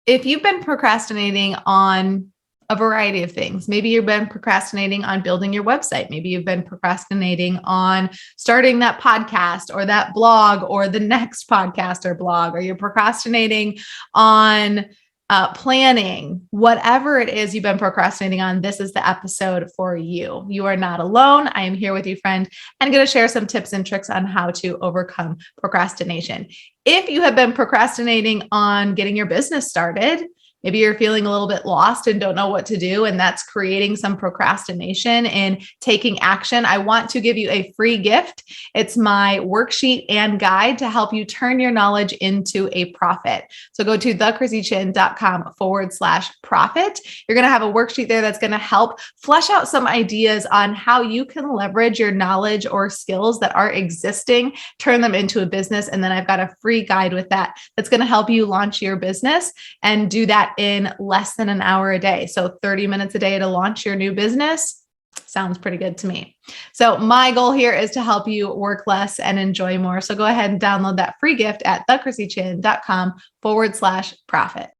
if you've been procrastinating on a variety of things, maybe you've been procrastinating on building your website. Maybe you've been procrastinating on starting that podcast or that blog or the next podcast or blog, or you're procrastinating on planning, whatever it is you've been procrastinating on, this is the episode for you. You are not alone. I am here with you, friend, and I'm going to share some tips and tricks on how to overcome procrastination. If you have been procrastinating on getting your business started, maybe you're feeling a little bit lost and don't know what to do, and that's creating some procrastination in taking action. I want to give you a free gift. It's my worksheet and guide to help you turn your knowledge into a profit. So go to thechrissychin.com/profit. You're going to have a worksheet there that's going to help flesh out some ideas on how you can leverage your knowledge or skills that are existing, turn them into a business. And then I've got a free guide with that that's going to help you launch your business and do that in less than an hour a day. So 30 minutes a day to launch your new business. Sounds pretty good to me. So my goal here is to help you work less and enjoy more. So go ahead and download that free gift at thechrissychin.com/profit.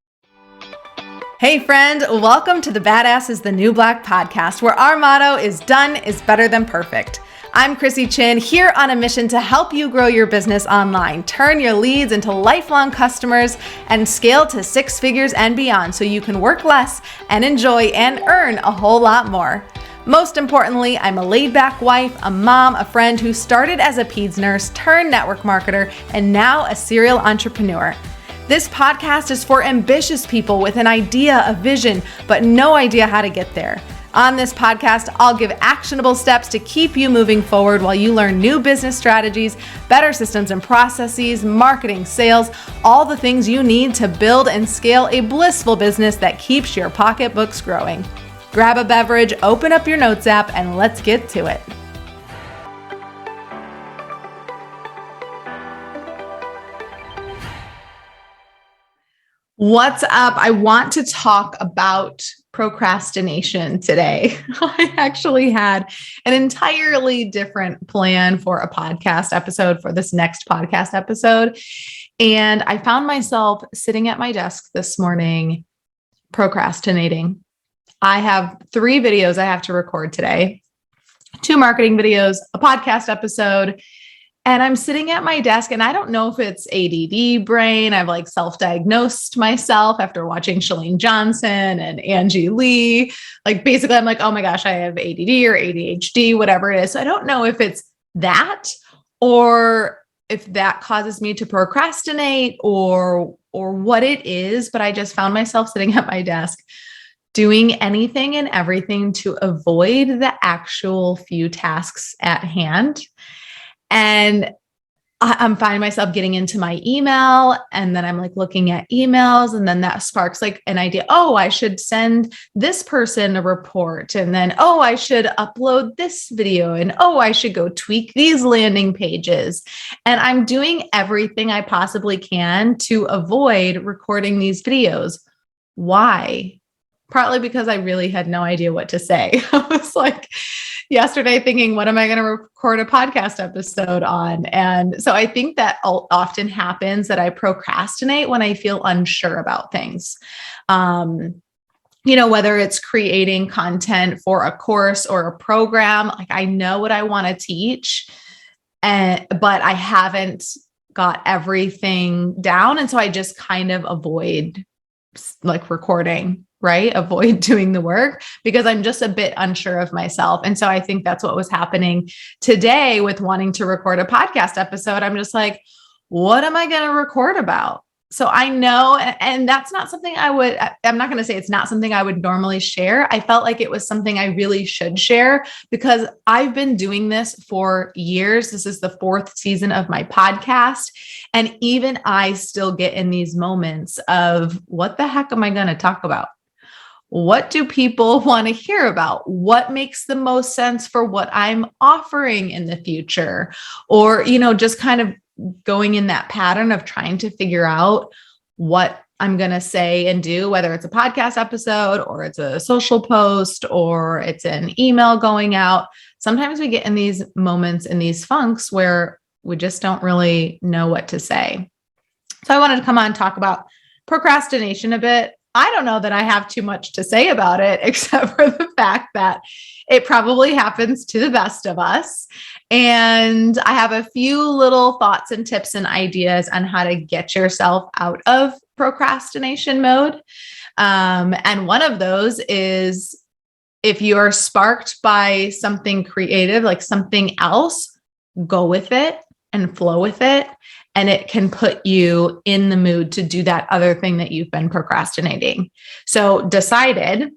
Hey friend, welcome to the Badass is the New Black podcast, where our motto is done is better than perfect. I'm Chrissy Chin, here on a mission to help you grow your business online, turn your leads into lifelong customers, and scale to 6 figures and beyond so you can work less and enjoy and earn a whole lot more. Most importantly, I'm a laid-back wife, a mom, a friend who started as a peds nurse, turned network marketer, and now a serial entrepreneur. This podcast is for ambitious people with an idea, a vision, but no idea how to get there. On this podcast, I'll give actionable steps to keep you moving forward while you learn new business strategies, better systems and processes, marketing, sales, all the things you need to build and scale a blissful business that keeps your pocketbooks growing. Grab a beverage, open up your notes app, and let's get to it. What's up? I want to talk about procrastination today. I actually had an entirely different plan for a podcast episode for this next podcast episode. And I found myself sitting at my desk this morning procrastinating. I have 3 videos I have to record today, 2 marketing videos, a podcast episode. And I'm sitting at my desk, and I don't know if it's ADD brain. I've self-diagnosed myself after watching Chalene Johnson and Angie Lee. Basically, I'm like, oh my gosh, I have ADD or ADHD, whatever it is. So I don't know if it's that or if that causes me to procrastinate or what it is. But I just found myself sitting at my desk doing anything and everything to avoid the actual few tasks at hand. And I'm finding myself getting into my email, and then I'm looking at emails, and then that sparks an idea. Oh, I should send this person a report. And then, oh, I should upload this video, and oh, I should go tweak these landing pages. And I'm doing everything I possibly can to avoid recording these videos. Why? Partly because I really had no idea what to say. I was yesterday thinking, what am I going to record a podcast episode on? And so I think that often happens that I procrastinate when I feel unsure about things. Whether it's creating content for a course or a program, I know what I want to teach, but I haven't got everything down. And so I just kind of avoid recording, right? Avoid doing the work because I'm just a bit unsure of myself. And so I think that's what was happening today with wanting to record a podcast episode. I'm just what am I going to record about? So I know, and that's not something I'm not going to say it's not something I would normally share. I felt like it was something I really should share because I've been doing this for years. This is the 4th season of my podcast. And even I still get in these moments of what the heck am I going to talk about? What do people want to hear about? What makes the most sense for what I'm offering in the future? Or, just kind of going in that pattern of trying to figure out what I'm going to say and do, whether it's a podcast episode or it's a social post or it's an email going out. Sometimes we get in these moments, in these funks where we just don't really know what to say. So I wanted to come on and talk about procrastination a bit. I don't know that I have too much to say about it, except for the fact that it probably happens to the best of us. And I have a few little thoughts and tips and ideas on how to get yourself out of procrastination mode. And one of those is if you are sparked by something creative, like something else, go with it and flow with it. And it can put you in the mood to do that other thing that you've been procrastinating. So decided,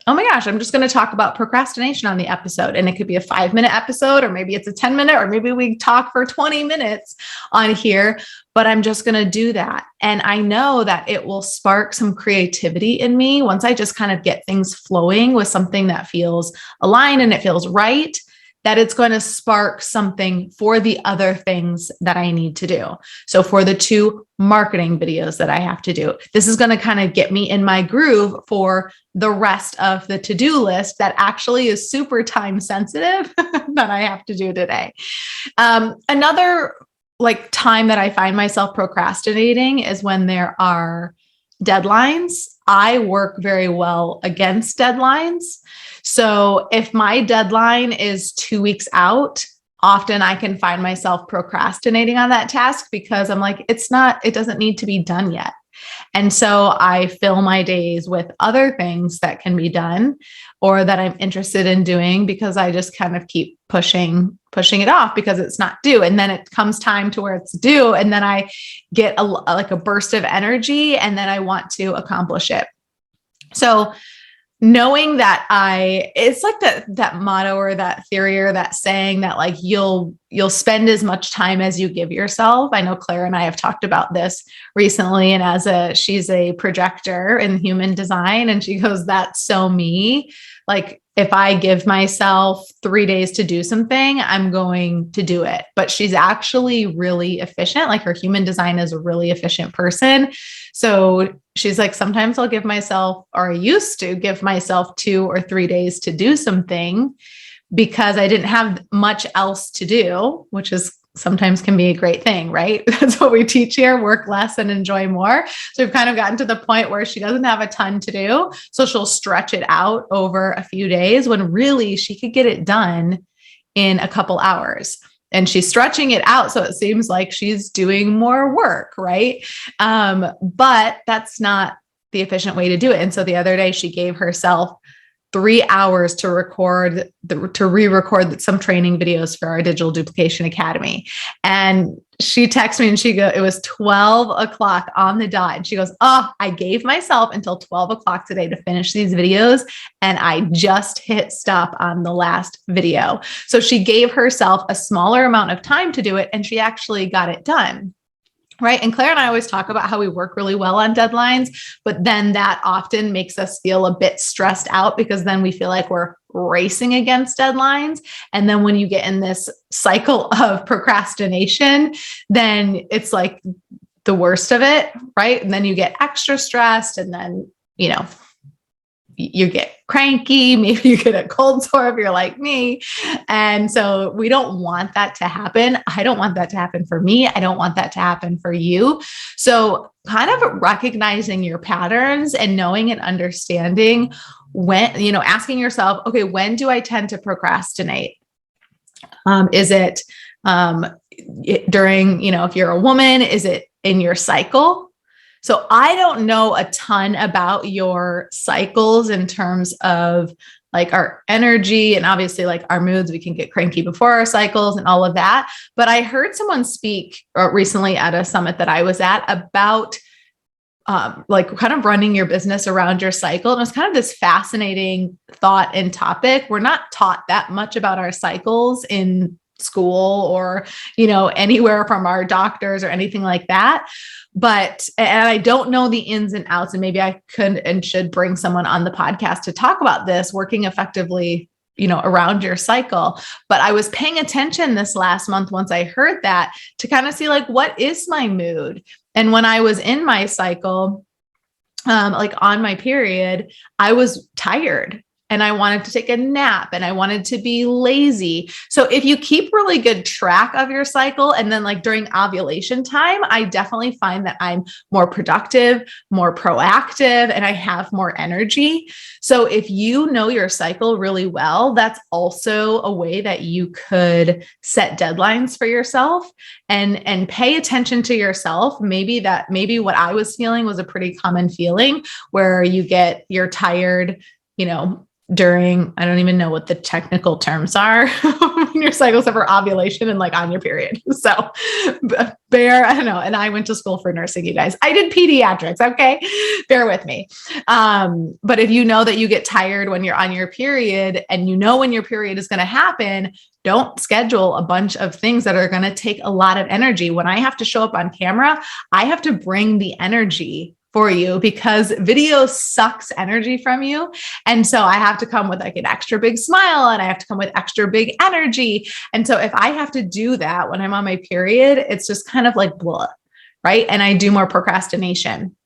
oh my gosh, I'm just going to talk about procrastination on the episode. And it could be a 5-minute episode, or maybe it's a 10-minute, or maybe we talk for 20 minutes on here, but I'm just going to do that. And I know that it will spark some creativity in me once I just kind of get things flowing with something that feels aligned and it feels right, that it's going to spark something for the other things that I need to do. So for the 2 marketing videos that I have to do, this is going to kind of get me in my groove for the rest of the to-do list that actually is super time sensitive that I have to do today. Another time that I find myself procrastinating is when there are deadlines. I work very well against deadlines. So if my deadline is 2 weeks out, often I can find myself procrastinating on that task because I'm like, it doesn't need to be done yet. And so I fill my days with other things that can be done or that I'm interested in doing because I just kind of keep pushing it off because it's not due. And then it comes time to where it's due. And then I get a burst of energy and then I want to accomplish it. So knowing that it's like that motto or that theory or that saying that like you'll spend as much time as you give yourself. I know Claire and I have talked about this recently, and she's a projector in human design, and she goes, "That's so me. Like if I give myself 3 days to do something, I'm going to do it." But she's actually really efficient. Like her human design is a really efficient person. So she's like, sometimes I'll give myself, or I used to give myself 2 or 3 days to do something because I didn't have much else to do, which is sometimes can be a great thing, right? That's what we teach here, work less and enjoy more. So we've kind of gotten to the point where she doesn't have a ton to do. So she'll stretch it out over a few days when really she could get it done in a couple hours. And she's stretching it out. So it seems like she's doing more work, right? But that's not the efficient way to do it. And so the other day she gave herself 3 hours to re-record some training videos for our Digital Duplication Academy. And she texted me and it was 12 o'clock on the dot. And she goes, "Oh, I gave myself until 12 o'clock today to finish these videos. And I just hit stop on the last video." So she gave herself a smaller amount of time to do it. And she actually got it done. Right. And Claire and I always talk about how we work really well on deadlines, but then that often makes us feel a bit stressed out because then we feel like we're racing against deadlines. And then when you get in this cycle of procrastination, then it's like the worst of it. Right. And then you get extra stressed and then, you get cranky, maybe you get a cold sore if you're like me. And so we don't want that to happen. I don't want that to happen for me. I don't want that to happen for you. So kind of recognizing your patterns and knowing and understanding when, asking yourself, okay, when do I tend to procrastinate? Is it during, if you're a woman, is it in your cycle? So I don't know a ton about your cycles in terms of like our energy and obviously like our moods. We can get cranky before our cycles and all of that. But I heard someone speak recently at a summit that I was at about like kind of running your business around your cycle. And it was kind of this fascinating thought and topic. We're not taught that much about our cycles in school or, anywhere from our doctors or anything like that. And I don't know the ins and outs, and maybe I could and should bring someone on the podcast to talk about this, working effectively, around your cycle. But I was paying attention this last month once I heard that to kind of see like, what is my mood? And when I was in my cycle, like on my period, I was tired. and I wanted to take a nap and I wanted to be lazy. So if you keep really good track of your cycle, and then like during ovulation time, I definitely find that I'm more productive, more proactive, and I have more energy. So if you know your cycle really well, that's also a way that you could set deadlines for yourself and pay attention to yourself. Maybe what I was feeling was a pretty common feeling where you're tired, during, I don't even know what the technical terms are when your cycles are for ovulation and like on your period. So I don't know. And I went to school for nursing, you guys. I did pediatrics. Okay. Bear with me. But if you know that you get tired when you're on your period and you know when your period is going to happen, don't schedule a bunch of things that are going to take a lot of energy. When I have to show up on camera, I have to bring the energy for you because video sucks energy from you. And so I have to come with like an extra big smile and I have to come with extra big energy. And so if I have to do that when I'm on my period, it's just kind of like blah, right? And I do more procrastination.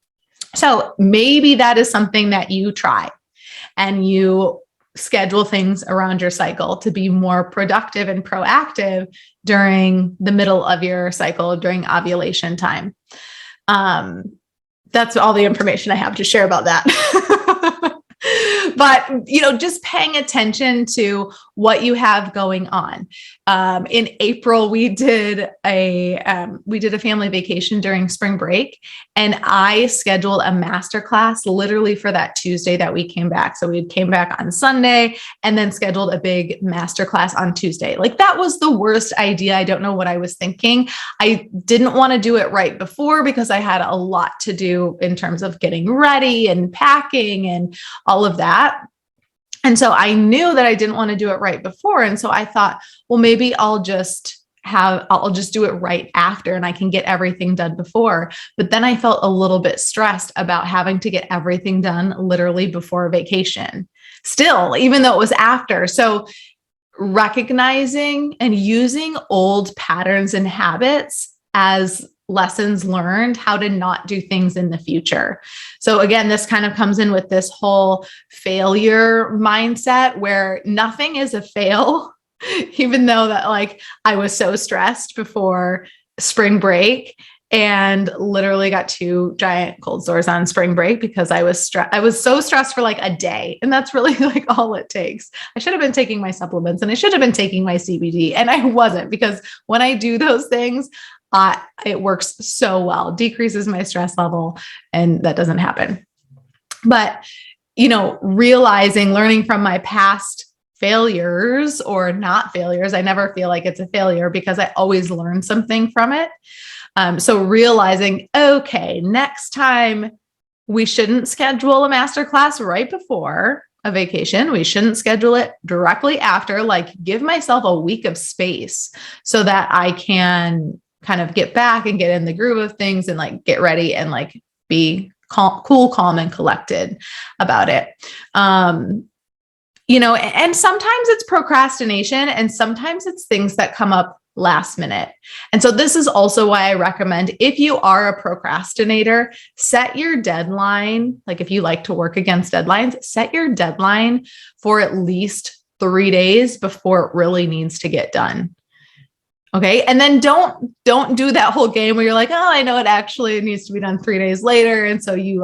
So maybe that is something that you try and you schedule things around your cycle to be more productive and proactive during the middle of your cycle, during ovulation time. That's all the information I have to share about that. But, just paying attention to what you have going on. In April, we did a family vacation during spring break, and I scheduled a masterclass literally for that Tuesday that we came back. So we came back on Sunday and then scheduled a big masterclass on Tuesday. Like that was the worst idea. I don't know what I was thinking. I didn't want to do it right before because I had a lot to do in terms of getting ready and packing and all of that. And so I knew that I didn't want to do it right before. And so I thought, well, maybe I'll just do it right after and I can get everything done before. But then I felt a little bit stressed about having to get everything done literally before vacation still, even though it was after. So recognizing and using old patterns and habits as lessons learned, how to not do things in the future. So again, this kind of comes in with this whole failure mindset where nothing is a fail, even though that like I was so stressed before spring break and literally got 2 giant cold sores on spring break because I was so stressed for like a day. And that's really like all it takes. I should have been taking my supplements and I should have been taking my CBD and I wasn't, because when I do those things, it works so well, decreases my stress level, and that doesn't happen. But, learning from my past failures or not failures, I never feel like it's a failure because I always learn something from it. So realizing, okay, next time we shouldn't schedule a masterclass right before a vacation. We shouldn't schedule it directly after, like give myself a week of space so that I can kind of get back and get in the groove of things and like get ready and like be cool, calm, and collected about it. And sometimes it's procrastination and sometimes it's things that come up last minute. And so this is also why I recommend, if you are a procrastinator, set your deadline. Like if you like to work against deadlines, set your deadline for at least 3 days before it really needs to get done. Okay. And then don't do that whole game where you're like, oh, I know it actually needs to be done 3 days later. And so you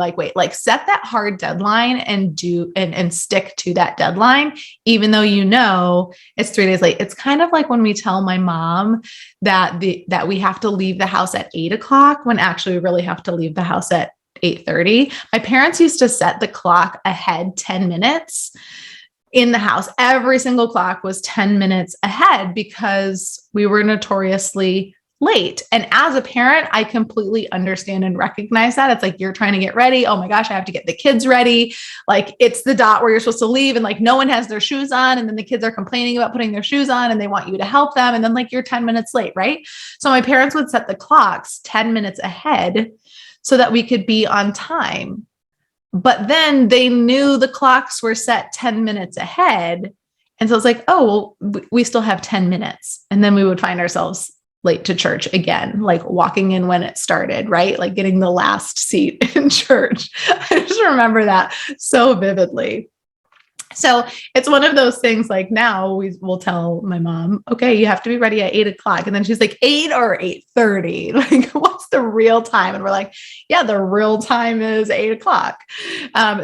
set that hard deadline and stick to that deadline, even though it's 3 days late. It's kind of like when we tell my mom that we have to leave the house at 8:00 when actually we really have to leave the house at 8:30. My parents used to set the clock ahead 10 minutes. In the house, every single clock was 10 minutes ahead because we were notoriously late. And as a parent, I completely understand and recognize that. It's like, you're trying to get ready. Oh my gosh, I have to get the kids ready. Like it's the dot where you're supposed to leave and like no one has their shoes on. And then the kids are complaining about putting their shoes on and they want you to help them. And then like you're 10 minutes late, right? So my parents would set the clocks 10 minutes ahead so that we could be on time. But then they knew the clocks were set 10 minutes ahead. And so it's like, oh, well, we still have 10 minutes. And then we would find ourselves late to church again, like walking in when it started, right? Like getting the last seat in church. I just remember that so vividly. So it's one of those things like now we will tell my mom, okay, you have to be ready at 8 o'clock. And then she's like 8 or 8:30. Like, what's the real time? And we're like, yeah, the real time is 8 o'clock.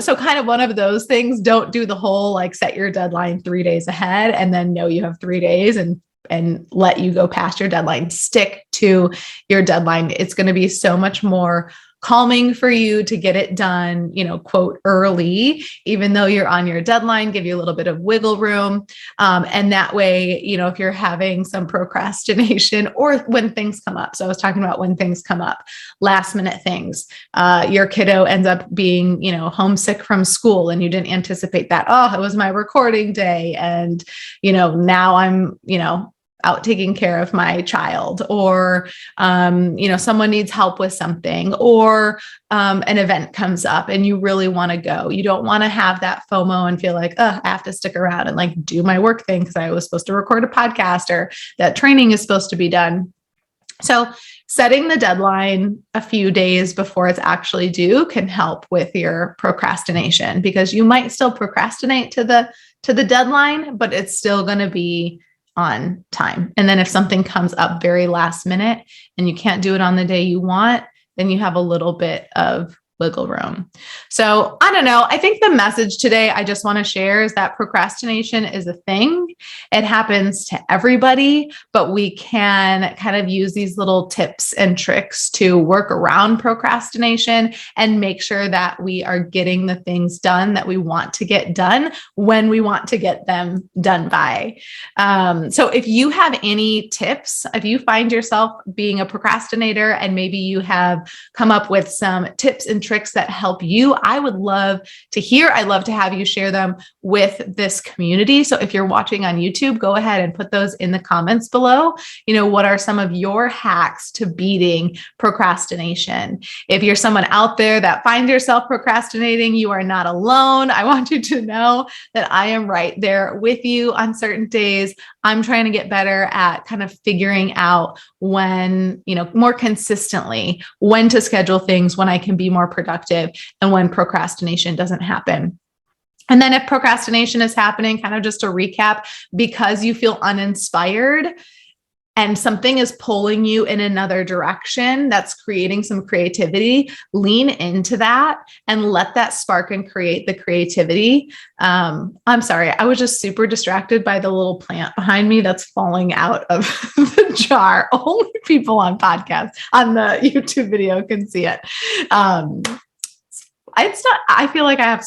So kind of one of those things. Don't do the whole like set your deadline 3 days ahead and then know you have 3 days and let you go past your deadline. Stick to your deadline. It's going to be so much more calming for you to get it done, quote, early, even though you're on your deadline, give you a little bit of wiggle room. And that way, if you're having some procrastination or when things come up. So I was talking about when things come up, last minute things, your kiddo ends up being, homesick from school and you didn't anticipate that. Oh, it was my recording day. And, now I'm, out taking care of my child, or, someone needs help with something, or an event comes up and you really want to go. You don't want to have that FOMO and feel like, I have to stick around and like do my work thing because I was supposed to record a podcast or that training is supposed to be done. So setting the deadline a few days before it's actually due can help with your procrastination, because you might still procrastinate to the deadline, but it's still going to be on time. And then if something comes up very last minute and you can't do it on the day you want, then you have a little bit of wiggle room. So I don't know. I think the message today I just want to share is that procrastination is a thing. It happens to everybody, but we can kind of use these little tips and tricks to work around procrastination and make sure that we are getting the things done that we want to get done when we want to get them done by. So if you have any tips, if you find yourself being a procrastinator and maybe you have come up with some tips and tricks that help you, I would love to hear. I'd love to have you share them with this community. So if you're watching on YouTube, go ahead and put those in the comments below. What are some of your hacks to beating procrastination? If you're someone out there that finds yourself procrastinating, you are not alone. I want you to know that I am right there with you on certain days. I'm trying to get better at kind of figuring out when, more consistently, when to schedule things, when I can be more productive, and when procrastination doesn't happen. And then if procrastination is happening, kind of just to recap, because you feel uninspired and something is pulling you in another direction that's creating some creativity, lean into that and let that spark and create the creativity. I'm sorry, I was just super distracted by the little plant behind me that's falling out of the jar. Only people on podcast, on the YouTube video can see it. I feel like I have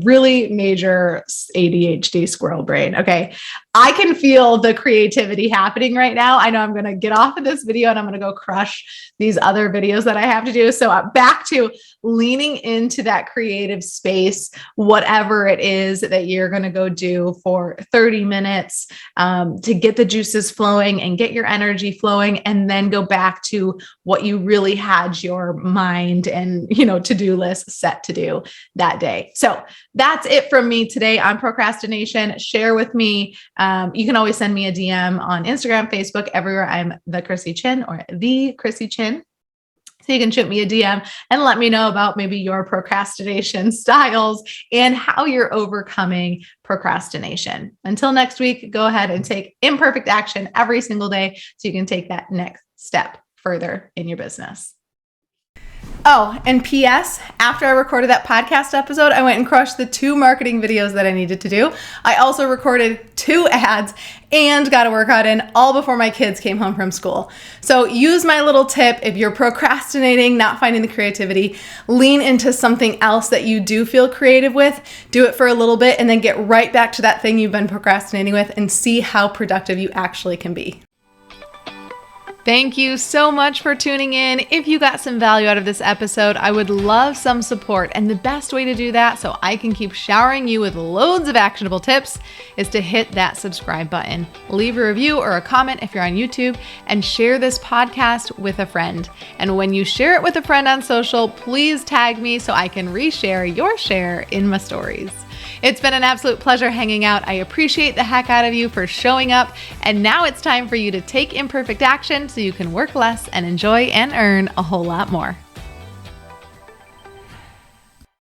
really major ADHD squirrel brain. Okay. I can feel the creativity happening right now. I know I'm going to get off of this video and I'm going to go crush these other videos that I have to do. So back to leaning into that creative space, whatever it is that you're going to go do for 30 minutes to get the juices flowing and get your energy flowing, and then go back to what you really had your mind and, to-do list set to do that day. So that's it from me today on procrastination. Share with me. You can always send me a DM on Instagram, Facebook, everywhere. I'm the Chrissy Chin or the Chrissy Chin. So you can shoot me a DM and let me know about maybe your procrastination styles and how you're overcoming procrastination. Until next week, go ahead and take imperfect action every single day so you can take that next step further in your business. Oh, and PS, after I recorded that podcast episode, I went and crushed the 2 marketing videos that I needed to do. I also recorded 2 ads and got a workout in all before my kids came home from school. So use my little tip. If you're procrastinating, not finding the creativity, lean into something else that you do feel creative with, do it for a little bit, and then get right back to that thing you've been procrastinating with and see how productive you actually can be. Thank you so much for tuning in. If you got some value out of this episode, I would love some support. And the best way to do that, so I can keep showering you with loads of actionable tips, is to hit that subscribe button. Leave a review or a comment if you're on YouTube, and share this podcast with a friend. And when you share it with a friend on social, please tag me so I can reshare your share in my stories. It's been an absolute pleasure hanging out. I appreciate the heck out of you for showing up. And now it's time for you to take imperfect action so you can work less and enjoy and earn a whole lot more.